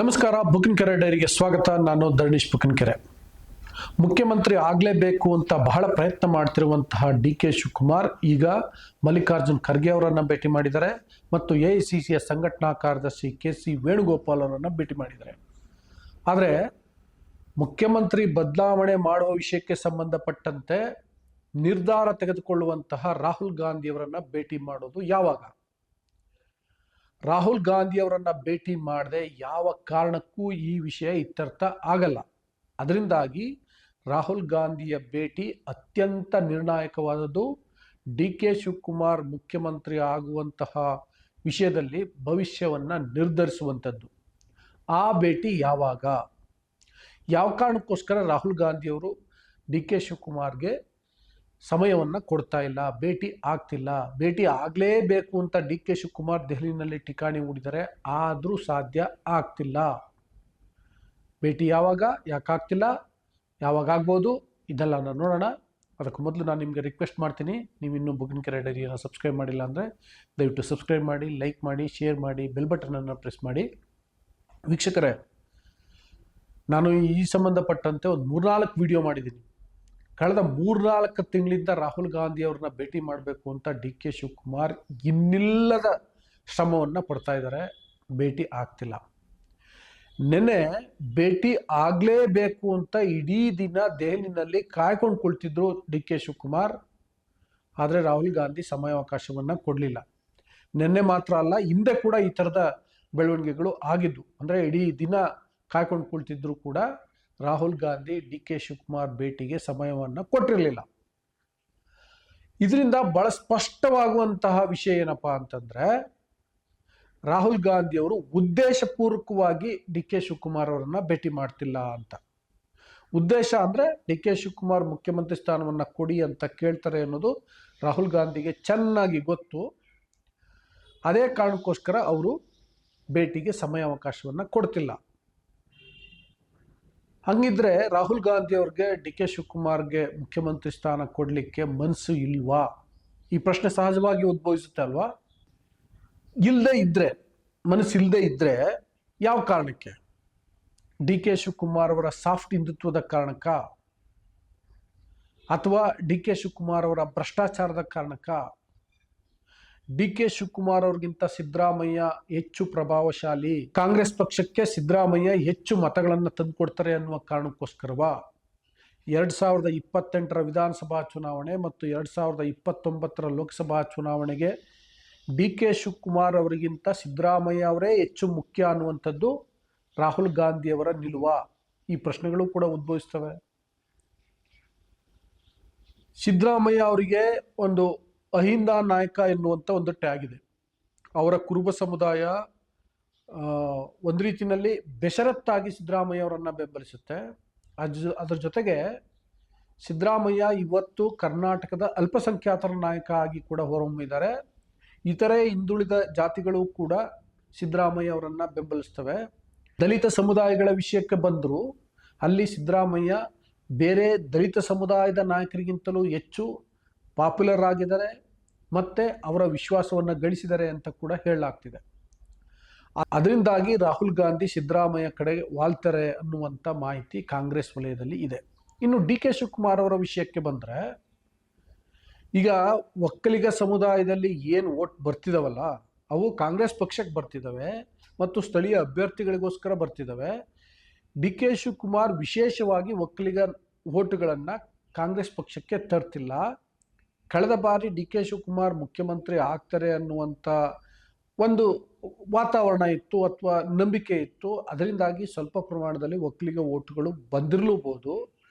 ನಮಸ್ಕಾರ. ಬುಕ್ಕಿನಕೆರೆ ಡೈರಿಗೆ ಸ್ವಾಗತ. ನಾನು ಧರಣೀಶ್ ಬುಕ್ಕಿನಕೆರೆ. ಮುಖ್ಯಮಂತ್ರಿ ಆಗಲೇಬೇಕು ಅಂತ ಬಹಳ ಪ್ರಯತ್ನ ಮಾಡ್ತಿರುವಂತಹ ಡಿ.ಕೆ. ಶಿವಕುಮಾರ್ ಈಗ ಮಲ್ಲಿಕಾರ್ಜುನ್ ಖರ್ಗೆ ಅವರನ್ನು ಭೇಟಿ ಮಾಡಿದ್ದಾರೆ ಮತ್ತು ಎಐಸಿಸಿಯ ಸಂಘಟನಾ ಕಾರ್ಯದರ್ಶಿ ಕೆ.ಸಿ. ವೇಣುಗೋಪಾಲ್ ಅವರನ್ನು ಭೇಟಿ ಮಾಡಿದ್ದಾರೆ. ಆದರೆ ಮುಖ್ಯಮಂತ್ರಿ ಬದಲಾವಣೆ ಮಾಡುವ ವಿಷಯಕ್ಕೆ ಸಂಬಂಧಪಟ್ಟಂತೆ ನಿರ್ಧಾರ ತೆಗೆದುಕೊಳ್ಳುವಂತಹ ರಾಹುಲ್ ಗಾಂಧಿಯವರನ್ನು ಭೇಟಿ ಮಾಡೋದು ಯಾವಾಗ? ರಾಹುಲ್ ಗಾಂಧಿಯವರನ್ನ ಭೇಟಿ ಮಾಡದೆ ಯಾವ ಕಾರಣಕ್ಕೂ ಈ ವಿಷಯ ಇತ್ಯರ್ಥ ಆಗಲ್ಲ. ಅದರಿಂದಾಗಿ ರಾಹುಲ್ ಗಾಂಧಿಯ ಭೇಟಿ ಅತ್ಯಂತ ನಿರ್ಣಾಯಕವಾದದ್ದು. ಡಿ.ಕೆ. ಶಿವಕುಮಾರ್ ಮುಖ್ಯಮಂತ್ರಿ ಆಗುವಂತಹ ವಿಷಯದಲ್ಲಿ ಭವಿಷ್ಯವನ್ನು ನಿರ್ಧರಿಸುವಂಥದ್ದು. ಆ ಭೇಟಿ ಯಾವಾಗ, ಯಾವ ಕಾರಣಕ್ಕೋಸ್ಕರ ರಾಹುಲ್ ಗಾಂಧಿಯವರು ಡಿ.ಕೆ. ಶಿವಕುಮಾರ್ಗೆ ಸಮಯವನ್ನು ಕೊಡ್ತಾ ಇಲ್ಲ, ಭೇಟಿ ಆಗ್ತಿಲ್ಲ? ಭೇಟಿ ಆಗಲೇಬೇಕು ಅಂತ ಡಿ.ಕೆ. ಶಿವಕುಮಾರ್ ದೆಹಲಿನಲ್ಲಿ ಠಿಕಾಣಿ ಹೂಡಿದ್ದಾರೆ, ಆದರೂ ಸಾಧ್ಯ ಆಗ್ತಿಲ್ಲ. ಭೇಟಿ ಯಾವಾಗ, ಯಾಕಾಗ್ತಿಲ್ಲ, ಯಾವಾಗ ಆಗ್ಬೋದು, ಇದೆಲ್ಲ ನಾನು ನೋಡೋಣ. ಅದಕ್ಕೆ ಮೊದಲು ನಾನು ನಿಮಗೆ ರಿಕ್ವೆಸ್ಟ್ ಮಾಡ್ತೀನಿ, ನೀವು ಇನ್ನೂ ಬುಕ್ಕಿನಕೆರೆ ಡೈರಿಯನ್ನು ಸಬ್ಸ್ಕ್ರೈಬ್ ಮಾಡಿಲ್ಲ ಅಂದರೆ ದಯವಿಟ್ಟು ಸಬ್ಸ್ಕ್ರೈಬ್ ಮಾಡಿ, ಲೈಕ್ ಮಾಡಿ, ಶೇರ್ ಮಾಡಿ, ಬೆಲ್ ಬಟನನ್ನು ಪ್ರೆಸ್ ಮಾಡಿ. ವೀಕ್ಷಕರೇ, ನಾನು ಈ ಸಂಬಂಧಪಟ್ಟಂತೆ ಒಂದು 3-4 ವಿಡಿಯೋ ಮಾಡಿದ್ದೀನಿ. ಕಳೆದ 3-4 ತಿಂಗಳಿಂದ ರಾಹುಲ್ ಗಾಂಧಿ ಅವ್ರನ್ನ ಭೇಟಿ ಮಾಡಬೇಕು ಅಂತ ಡಿ.ಕೆ. ಶಿವಕುಮಾರ್ ಇನ್ನಿಲ್ಲದ ಶ್ರಮವನ್ನು ಪಡ್ತಾ ಇದ್ದಾರೆ, ಭೇಟಿ ಆಗ್ತಿಲ್ಲ. ನೆನ್ನೆ ಭೇಟಿ ಆಗಲೇಬೇಕು ಅಂತ ಇಡೀ ದಿನ ದೆಹಲಿನಲ್ಲಿ ಕಾಯ್ಕೊಂಡು ಕುಳಿತಿದ್ರು ಡಿ.ಕೆ. ಶಿವಕುಮಾರ್. ಆದರೆ ರಾಹುಲ್ ಗಾಂಧಿ ಸಮಯಾವಕಾಶವನ್ನು ಕೊಡಲಿಲ್ಲ. ನೆನ್ನೆ ಮಾತ್ರ ಅಲ್ಲ, ಹಿಂದೆ ಕೂಡ ಈ ಥರದ ಬೆಳವಣಿಗೆಗಳು ಆಗಿದ್ದು. ಅಂದರೆ ಇಡೀ ದಿನ ಕಾಯ್ಕೊಂಡು ಕುಳಿತಿದ್ರು ಕೂಡ ರಾಹುಲ್ ಗಾಂಧಿ ಡಿ.ಕೆ. ಶಿವಕುಮಾರ್ ಭೇಟಿಗೆ ಸಮಯವನ್ನು ಕೊಟ್ಟಿರಲಿಲ್ಲ. ಇದರಿಂದ ಬಹಳ ಸ್ಪಷ್ಟವಾಗುವಂತಹ ವಿಷಯ ಏನಪ್ಪಾ ಅಂತಂದ್ರೆ, ರಾಹುಲ್ ಗಾಂಧಿ ಅವರು ಉದ್ದೇಶಪೂರ್ವಕವಾಗಿ ಡಿ.ಕೆ. ಶಿವಕುಮಾರ್ ಅವರನ್ನ ಭೇಟಿ ಮಾಡ್ತಿಲ್ಲ ಅಂತ. ಉದ್ದೇಶ ಅಂದ್ರೆ ಡಿ.ಕೆ. ಶಿವಕುಮಾರ್ ಮುಖ್ಯಮಂತ್ರಿ ಸ್ಥಾನವನ್ನು ಕೊಡಿ ಅಂತ ಕೇಳ್ತಾರೆ ಅನ್ನೋದು ರಾಹುಲ್ ಗಾಂಧಿಗೆ ಚೆನ್ನಾಗಿ ಗೊತ್ತು. ಅದೇ ಕಾರಣಕ್ಕೋಸ್ಕರ ಅವರು ಭೇಟಿಗೆ ಸಮಯಾವಕಾಶವನ್ನು ಕೊಡ್ತಿಲ್ಲ. ಹಂಗಿದ್ರೆ ರಾಹುಲ್ ಗಾಂಧಿ ಅವ್ರಿಗೆ ಡಿ.ಕೆ. ಶಿವಕುಮಾರ್ಗೆ ಮುಖ್ಯಮಂತ್ರಿ ಸ್ಥಾನ ಕೊಡಲಿಕ್ಕೆ ಮನಸ್ಸು ಇಲ್ವಾ? ಈ ಪ್ರಶ್ನೆ ಸಹಜವಾಗಿ ಉದ್ಭವಿಸುತ್ತೆ ಅಲ್ವಾ? ಮನಸ್ಸು ಇಲ್ಲದೆ ಇದ್ರೆ ಯಾವ ಕಾರಣಕ್ಕೆ? ಡಿ.ಕೆ. ಶಿವಕುಮಾರ್ ಅವರ ಸಾಫ್ಟ್ ಹಿಂದುತ್ವದ ಕಾರಣಕ್ಕ, ಅಥವಾ ಡಿ.ಕೆ. ಶಿವಕುಮಾರ್ ಅವರ ಭ್ರಷ್ಟಾಚಾರದ ಕಾರಣಕ್ಕ? ಡಿ.ಕೆ. ಶಿವಕುಮಾರ್ ಅವ್ರಿಗಿಂತ ಸಿದ್ದರಾಮಯ್ಯ ಹೆಚ್ಚು ಪ್ರಭಾವಶಾಲಿ, ಕಾಂಗ್ರೆಸ್ ಪಕ್ಷಕ್ಕೆ ಸಿದ್ದರಾಮಯ್ಯ ಹೆಚ್ಚು ಮತಗಳನ್ನು ತಂದುಕೊಡ್ತಾರೆ ಅನ್ನುವ ಕಾರಣಕ್ಕೋಸ್ಕರವಾ? 2028ರ ವಿಧಾನಸಭಾ ಚುನಾವಣೆ ಮತ್ತು 2029ರ ಲೋಕಸಭಾ ಚುನಾವಣೆಗೆ ಡಿ.ಕೆ. ಶಿವಕುಮಾರ್ ಅವರಿಗಿಂತ ಸಿದ್ದರಾಮಯ್ಯ ಅವರೇ ಹೆಚ್ಚು ಮುಖ್ಯ ಅನ್ನುವಂಥದ್ದು ರಾಹುಲ್ ಗಾಂಧಿಯವರ ನಿಲುವ? ಈ ಪ್ರಶ್ನೆಗಳು ಕೂಡ ಉದ್ಭವಿಸ್ತವೆ. ಸಿದ್ದರಾಮಯ್ಯ ಅವರಿಗೆ ಒಂದು ಅಹಿಂದ ನಾಯಕ ಎನ್ನುವಂಥ ಒಂದು ಟ್ಯಾಗ್ ಇದೆ. ಅವರ ಕುರುಬ ಸಮುದಾಯ ಒಂದು ರೀತಿಯಲ್ಲಿ ಬೆಷರತ್ತಾಗಿ ಸಿದ್ದರಾಮಯ್ಯ ಅವರನ್ನು ಬೆಂಬಲಿಸುತ್ತೆ. ಅದರ ಜೊತೆಗೆ ಸಿದ್ದರಾಮಯ್ಯ ಇವತ್ತು ಕರ್ನಾಟಕದ ಅಲ್ಪಸಂಖ್ಯಾತರ ನಾಯಕ ಆಗಿ ಕೂಡ ಹೊರಹೊಮ್ಮಿದ್ದಾರೆ. ಇತರೆ ಹಿಂದುಳಿದ ಜಾತಿಗಳು ಕೂಡ ಸಿದ್ದರಾಮಯ್ಯ ಅವರನ್ನು ಬೆಂಬಲಿಸ್ತವೆ. ದಲಿತ ಸಮುದಾಯಗಳ ವಿಷಯಕ್ಕೆ ಬಂದರೂ ಅಲ್ಲಿ ಸಿದ್ದರಾಮಯ್ಯ ಬೇರೆ ದಲಿತ ಸಮುದಾಯದ ನಾಯಕರಿಗಿಂತಲೂ ಹೆಚ್ಚು ಪಾಪ್ಯುಲರ್ ಆಗಿದ್ದಾರೆ ಮತ್ತೆ ಅವರ ವಿಶ್ವಾಸವನ್ನು ಗಳಿಸಿದ್ದಾರೆ ಅಂತ ಕೂಡ ಹೇಳಲಾಗ್ತಿದೆ. ಅದರಿಂದಾಗಿ ರಾಹುಲ್ ಗಾಂಧಿ ಸಿದ್ದರಾಮಯ್ಯ ಕಡೆ ವಾಲ್ತಾರೆ ಅನ್ನುವಂಥ ಮಾಹಿತಿ ಕಾಂಗ್ರೆಸ್ ವಲಯದಲ್ಲಿ ಇದೆ. ಇನ್ನು ಡಿ.ಕೆ. ಶಿವಕುಮಾರ್ ಅವರ ವಿಷಯಕ್ಕೆ ಬಂದರೆ, ಈಗ ಒಕ್ಕಲಿಗ ಸಮುದಾಯದಲ್ಲಿ ಏನು ವೋಟ್ ಬರ್ತಿದಾವಲ್ಲ, ಅವು ಕಾಂಗ್ರೆಸ್ ಪಕ್ಷಕ್ಕೆ ಬರ್ತಿದ್ದಾವೆ ಮತ್ತು ಸ್ಥಳೀಯ ಅಭ್ಯರ್ಥಿಗಳಿಗೋಸ್ಕರ ಬರ್ತಿದ್ದಾವೆ. ಡಿ.ಕೆ. ಶಿವಕುಮಾರ್ ವಿಶೇಷವಾಗಿ ಒಕ್ಕಲಿಗ ವೋಟುಗಳನ್ನು ಕಾಂಗ್ರೆಸ್ ಪಕ್ಷಕ್ಕೆ ತರ್ತಿಲ್ಲ. ಕಳೆದ ಬಾರಿ ಡಿ.ಕೆ. ಶಿವಕುಮಾರ್ ಮುಖ್ಯಮಂತ್ರಿ ಆಗ್ತಾರೆ ಅನ್ನುವಂಥ ಒಂದು ವಾತಾವರಣ ಇತ್ತು ಅಥವಾ ನಂಬಿಕೆ ಇತ್ತು. ಅದರಿಂದಾಗಿ ಸ್ವಲ್ಪ ಪ್ರಮಾಣದಲ್ಲಿ ಒಕ್ಕಲಿಗ ವೋಟುಗಳು ಬಂದಿರಲೂಬಹುದು.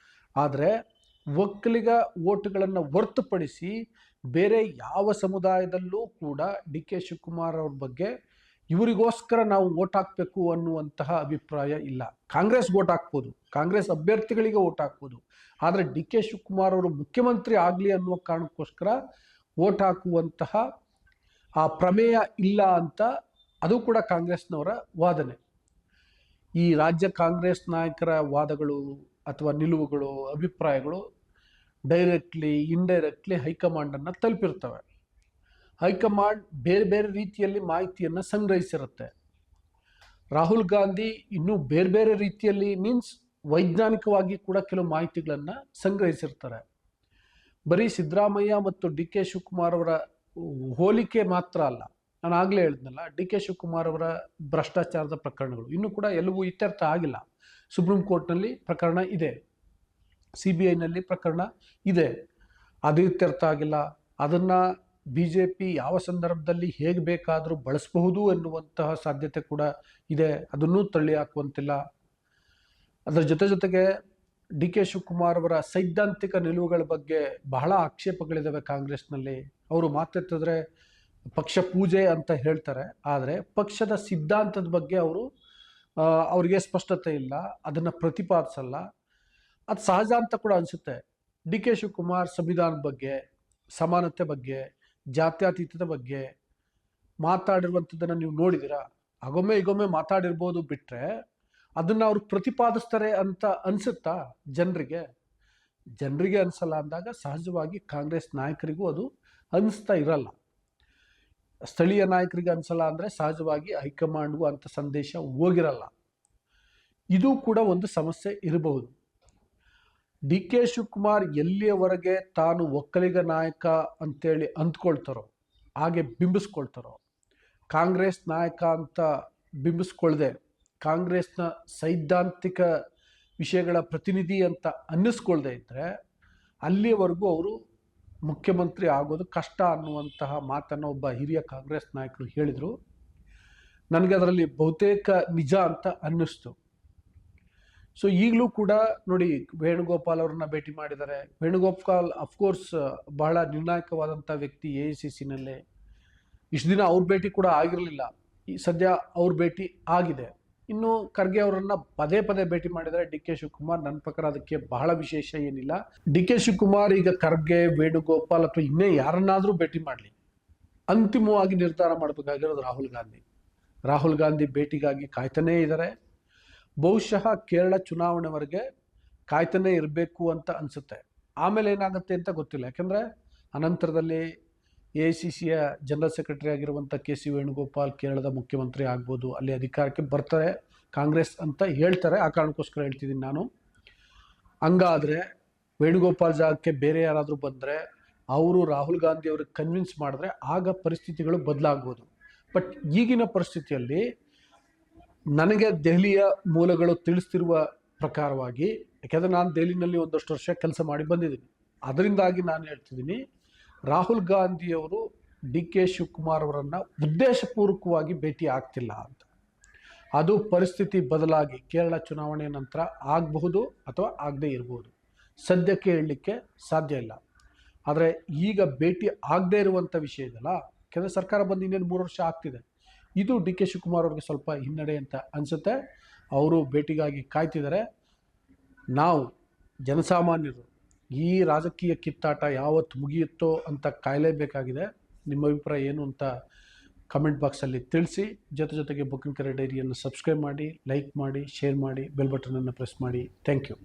ಆದರೆ ಒಕ್ಕಲಿಗ ವೋಟುಗಳನ್ನು ಹೊರತುಪಡಿಸಿ ಬೇರೆ ಯಾವ ಸಮುದಾಯದಲ್ಲೂ ಕೂಡ ಡಿ.ಕೆ. ಶಿವಕುಮಾರ್ ಅವ್ರ ಬಗ್ಗೆ ಇವರಿಗೋಸ್ಕರ ನಾವು ವೋಟ್ ಹಾಕಬೇಕು ಅನ್ನುವಂತಹ ಅಭಿಪ್ರಾಯ ಇಲ್ಲ. ಕಾಂಗ್ರೆಸ್ ವೋಟ್ ಹಾಕ್ಬೋದು, ಕಾಂಗ್ರೆಸ್ ಅಭ್ಯರ್ಥಿಗಳಿಗೆ ವೋಟ್ ಹಾಕ್ಬೋದು, ಆದರೆ ಡಿ.ಕೆ. ಶಿವಕುಮಾರ್ ಅವರು ಮುಖ್ಯಮಂತ್ರಿ ಆಗಲಿ ಅನ್ನುವ ಕಾರಣಕ್ಕೋಸ್ಕರ ವೋಟ್ ಹಾಕುವಂತಹ ಆ ಪ್ರಮೇಯ ಇಲ್ಲ ಅಂತ ಅದು ಕೂಡ ಕಾಂಗ್ರೆಸ್ನವರ ವಾದನೆ. ಈ ರಾಜ್ಯ ಕಾಂಗ್ರೆಸ್ ನಾಯಕರ ವಾದಗಳು ಅಥವಾ ನಿಲುವುಗಳು, ಅಭಿಪ್ರಾಯಗಳು ಡೈರೆಕ್ಟ್ಲಿ ಇಂಡೈರೆಕ್ಟ್ಲಿ ಹೈಕಮಾಂಡನ್ನು ತಲುಪಿರ್ತವೆ. ಹೈಕಮಾಂಡ್ ಬೇರೆ ಬೇರೆ ರೀತಿಯಲ್ಲಿ ಮಾಹಿತಿಯನ್ನು ಸಂಗ್ರಹಿಸಿರುತ್ತೆ. ರಾಹುಲ್ ಗಾಂಧಿ ಇನ್ನೂ ಬೇರೆ ಬೇರೆ ರೀತಿಯಲ್ಲಿ ಮೀನ್ಸ್ ವೈಜ್ಞಾನಿಕವಾಗಿ ಕೂಡ ಕೆಲವು ಮಾಹಿತಿಗಳನ್ನು ಸಂಗ್ರಹಿಸಿರ್ತಾರೆ. ಬರೀ ಸಿದ್ದರಾಮಯ್ಯ ಮತ್ತು ಡಿ ಕೆ ಶಿವಕುಮಾರ್ ಅವರ ಹೋಲಿಕೆ ಮಾತ್ರ ಅಲ್ಲ, ನಾನು ಆಗಲೇ ಹೇಳಿದ್ನಲ್ಲ, ಡಿ ಕೆ ಶಿವಕುಮಾರ್ ಅವರ ಭ್ರಷ್ಟಾಚಾರದ ಪ್ರಕರಣಗಳು ಇನ್ನೂ ಕೂಡ ಎಲ್ಲವೂ ಇತ್ಯರ್ಥ ಆಗಿಲ್ಲ. ಸುಪ್ರೀಂ ಕೋರ್ಟ್ನಲ್ಲಿ ಪ್ರಕರಣ ಇದೆ, CBI ಪ್ರಕರಣ ಇದೆ, ಅದು ಇತ್ಯರ್ಥ ಆಗಿಲ್ಲ. ಅದನ್ನು BJP ಯಾವ ಸಂದರ್ಭದಲ್ಲಿ ಹೇಗೆ ಬೇಕಾದರೂ ಬಳಸಬಹುದು ಎನ್ನುವಂತಹ ಸಾಧ್ಯತೆ ಕೂಡ ಇದೆ, ಅದನ್ನೂ ತಳ್ಳಿ ಹಾಕುವಂತಿಲ್ಲ. ಅದರ ಜೊತೆಗೆ ಡಿ ಕೆ ಶಿವಕುಮಾರ್ ಅವರ ಸೈದ್ಧಾಂತಿಕ ನಿಲುವುಗಳ ಬಗ್ಗೆ ಬಹಳ ಆಕ್ಷೇಪಗಳಿದ್ದಾವೆ ಕಾಂಗ್ರೆಸ್ನಲ್ಲಿ. ಅವರು ಮಾತೆತ್ತಿದ್ರೆ ಪಕ್ಷ ಪೂಜೆ ಅಂತ ಹೇಳ್ತಾರೆ, ಆದರೆ ಪಕ್ಷದ ಸಿದ್ಧಾಂತದ ಬಗ್ಗೆ ಅವರಿಗೆ ಸ್ಪಷ್ಟತೆ ಇಲ್ಲ, ಅದನ್ನು ಪ್ರತಿಪಾದಿಸಲ್ಲ. ಅದು ಸಹಜ ಅಂತ ಕೂಡ ಅನಿಸುತ್ತೆ. ಡಿ ಕೆ ಶಿವಕುಮಾರ್ ಸಂವಿಧಾನದ ಬಗ್ಗೆ, ಸಮಾನತೆ ಬಗ್ಗೆ, ಜಾತ್ಯತೀತದ ಬಗ್ಗೆ ಮಾತಾಡಿರುವಂಥದ್ದನ್ನು ನೀವು ನೋಡಿದ್ದೀರಾ? ಆಗೊಮ್ಮೆ ಈಗೊಮ್ಮೆ ಮಾತಾಡಿರ್ಬೋದು, ಬಿಟ್ಟರೆ ಅದನ್ನು ಅವರು ಪ್ರತಿಪಾದಿಸ್ತಾರೆ ಅಂತ ಅನಿಸುತ್ತಾ ಜನರಿಗೆ ಅನಿಸಲ್ಲ ಅಂದಾಗ ಸಹಜವಾಗಿ ಕಾಂಗ್ರೆಸ್ ನಾಯಕರಿಗೂ ಅದು ಅನಿಸ್ತಾ ಇರಲ್ಲ. ಸ್ಥಳೀಯ ನಾಯಕರಿಗೆ ಅನಿಸಲ್ಲ ಅಂದರೆ ಸಹಜವಾಗಿ ಹೈಕಮಾಂಡ್ಗೂ ಅಂಥ ಸಂದೇಶ ಹೋಗಿರಲ್ಲ. ಇದು ಕೂಡ ಒಂದು ಸಮಸ್ಯೆ ಇರಬಹುದು. ಡಿ ಕೆ ಶಿವಕುಮಾರ್ ಎಲ್ಲಿಯವರೆಗೆ ತಾನು ಒಕ್ಕಲಿಗ ನಾಯಕ ಅಂತೇಳಿ ಅಂದ್ಕೊಳ್ತಾರೋ, ಹಾಗೆ ಬಿಂಬಿಸ್ಕೊಳ್ತಾರೋ, ಕಾಂಗ್ರೆಸ್ ನಾಯಕ ಅಂತ ಬಿಂಬಿಸ್ಕೊಳ್ದೆ ಕಾಂಗ್ರೆಸ್ನ ಸೈದ್ಧಾಂತಿಕ ವಿಷಯಗಳ ಪ್ರತಿನಿಧಿ ಅಂತ ಅನ್ನಿಸ್ಕೊಳ್ದೇ ಇದ್ದರೆ ಅಲ್ಲಿಯವರೆಗೂ ಅವರು ಮುಖ್ಯಮಂತ್ರಿ ಆಗೋದು ಕಷ್ಟ ಅನ್ನುವಂತಹ ಮಾತನ್ನು ಒಬ್ಬ ಹಿರಿಯ ಕಾಂಗ್ರೆಸ್ ನಾಯಕರು ಹೇಳಿದರು. ನನಗೆ ಅದರಲ್ಲಿ ಬಹುತೇಕ ನಿಜ ಅಂತ ಅನ್ನಿಸ್ತು. ಸೊ ಈಗಲೂ ಕೂಡ ನೋಡಿ, ವೇಣುಗೋಪಾಲ್ ಅವ್ರನ್ನ ಭೇಟಿ ಮಾಡಿದ್ದಾರೆ. ವೇಣುಗೋಪಾಲ್ ಅಫ್ಕೋರ್ಸ್ ಬಹಳ ನಿರ್ಣಾಯಕವಾದಂಥ ವ್ಯಕ್ತಿ AICCನಲ್ಲೇ. ಇಷ್ಟು ದಿನ ಅವ್ರ ಭೇಟಿ ಕೂಡ ಆಗಿರಲಿಲ್ಲ, ಈ ಸದ್ಯ ಅವ್ರ ಭೇಟಿ ಆಗಿದೆ. ಇನ್ನು ಖರ್ಗೆ ಅವರನ್ನ ಪದೇ ಪದೇ ಭೇಟಿ ಮಾಡಿದರೆ ಡಿ ಕೆ ಶಿವಕುಮಾರ್. ನನ್ನ ಪ್ರಕಾರ ಅದಕ್ಕೆ ಬಹಳ ವಿಶೇಷ ಏನಿಲ್ಲ. ಡಿ ಕೆ ಶಿವಕುಮಾರ್ ಈಗ ಖರ್ಗೆ, ವೇಣುಗೋಪಾಲ್ ಅಥವಾ ಇನ್ನೇ ಯಾರನ್ನಾದರೂ ಭೇಟಿ ಮಾಡಲಿ, ಅಂತಿಮವಾಗಿ ನಿರ್ಧಾರ ಮಾಡಬೇಕಾಗಿರೋದು ರಾಹುಲ್ ಗಾಂಧಿ ಭೇಟಿಗಾಗಿ ಕಾಯ್ತಾನೇ ಇದ್ದಾರೆ. ಬಹುಶಃ ಕೇರಳ ಚುನಾವಣೆವರೆಗೆ ಕಾಯ್ತಾನೇ ಇರಬೇಕು ಅಂತ ಅನಿಸುತ್ತೆ. ಆಮೇಲೆ ಏನಾಗುತ್ತೆ ಅಂತ ಗೊತ್ತಿಲ್ಲ. ಯಾಕೆಂದರೆ ಅನಂತರದಲ್ಲಿ AICCಯ ಜನರಲ್ ಸೆಕ್ರೆಟರಿ ಆಗಿರುವಂಥ KC ವೇಣುಗೋಪಾಲ್ ಕೇರಳದ ಮುಖ್ಯಮಂತ್ರಿ ಆಗ್ಬೋದು, ಅಲ್ಲಿ ಅಧಿಕಾರಕ್ಕೆ ಬರ್ತಾರೆ ಕಾಂಗ್ರೆಸ್ ಅಂತ ಹೇಳ್ತಾರೆ. ಆ ಕಾರಣಕ್ಕೋಸ್ಕರ ಹೇಳ್ತಿದ್ದೀನಿ ನಾನು. ಹಂಗಾದರೆ ವೇಣುಗೋಪಾಲ್ ಜಾಗಕ್ಕೆ ಬೇರೆ ಯಾರಾದರೂ ಬಂದರೆ, ಅವರು ರಾಹುಲ್ ಗಾಂಧಿ ಅವ್ರಿಗೆ ಕನ್ವಿನ್ಸ್ ಮಾಡಿದ್ರೆ ಆಗ ಪರಿಸ್ಥಿತಿಗಳು ಬದಲಾಗ್ಬೋದು. ಬಟ್ ಈಗಿನ ಪರಿಸ್ಥಿತಿಯಲ್ಲಿ ನನಗೆ ದೆಹಲಿಯ ಮೂಲಗಳು ತಿಳಿಸ್ತಿರುವ ಪ್ರಕಾರವಾಗಿ, ಯಾಕೆಂದರೆ ನಾನು ದೆಹಲಿನಲ್ಲಿ ಒಂದಷ್ಟು ವರ್ಷ ಕೆಲಸ ಮಾಡಿ ಬಂದಿದ್ದೀನಿ, ಅದರಿಂದಾಗಿ ನಾನು ಹೇಳ್ತಿದ್ದೀನಿ, ರಾಹುಲ್ ಗಾಂಧಿಯವರು ಡಿ ಕೆ ಶಿವಕುಮಾರ್ ಅವರನ್ನು ಉದ್ದೇಶಪೂರ್ವಕವಾಗಿ ಭೇಟಿ ಆಗ್ತಿಲ್ಲ ಅಂತ. ಅದು ಪರಿಸ್ಥಿತಿ ಬದಲಾಗಿ ಕೇರಳ ಚುನಾವಣೆ ನಂತರ ಆಗಬಹುದು ಅಥವಾ ಆಗದೇ ಇರಬಹುದು, ಸದ್ಯಕ್ಕೆ ಹೇಳಲಿಕ್ಕೆ ಸಾಧ್ಯ ಇಲ್ಲ. ಆದರೆ ಈಗ ಭೇಟಿ ಆಗದೇ ಇರುವಂಥ ವಿಷಯ ಇದೆಯಲ್ಲ, ಯಾಕೆಂದರೆ ಸರ್ಕಾರ ಬಂದು ಇನ್ನೇನು 3 ವರ್ಷ ಆಗ್ತಿದೆ. ಇದು ಡಿ ಕೆ ಶಿವಕುಮಾರ್ ಅವ್ರಿಗೆ ಸ್ವಲ್ಪ ಹಿನ್ನಡೆ ಅಂತ ಅನಿಸುತ್ತೆ. ಅವರು ಭೇಟಿಗಾಗಿ ಕಾಯ್ತಿದ್ದಾರೆ. ನಾವು ಜನಸಾಮಾನ್ಯರು ಈ ರಾಜಕೀಯ ಕಿತ್ತಾಟ ಯಾವತ್ತು ಮುಗಿಯುತ್ತೋ ಅಂತ ಕಾಯಲೇಬೇಕಾಗಿದೆ. ನಿಮ್ಮ ಅಭಿಪ್ರಾಯ ಏನು ಅಂತ ಕಮೆಂಟ್ ಬಾಕ್ಸಲ್ಲಿ ತಿಳಿಸಿ. ಜೊತೆಗೆ ಬುಕ್ಕಿಂಗ್ ಕರೆ ಡೈರಿಯನ್ನು ಸಬ್ಸ್ಕ್ರೈಬ್ ಮಾಡಿ, ಲೈಕ್ ಮಾಡಿ, ಶೇರ್ ಮಾಡಿ, ಬೆಲ್ ಬಟನನ್ನು ಪ್ರೆಸ್ ಮಾಡಿ. Thank you.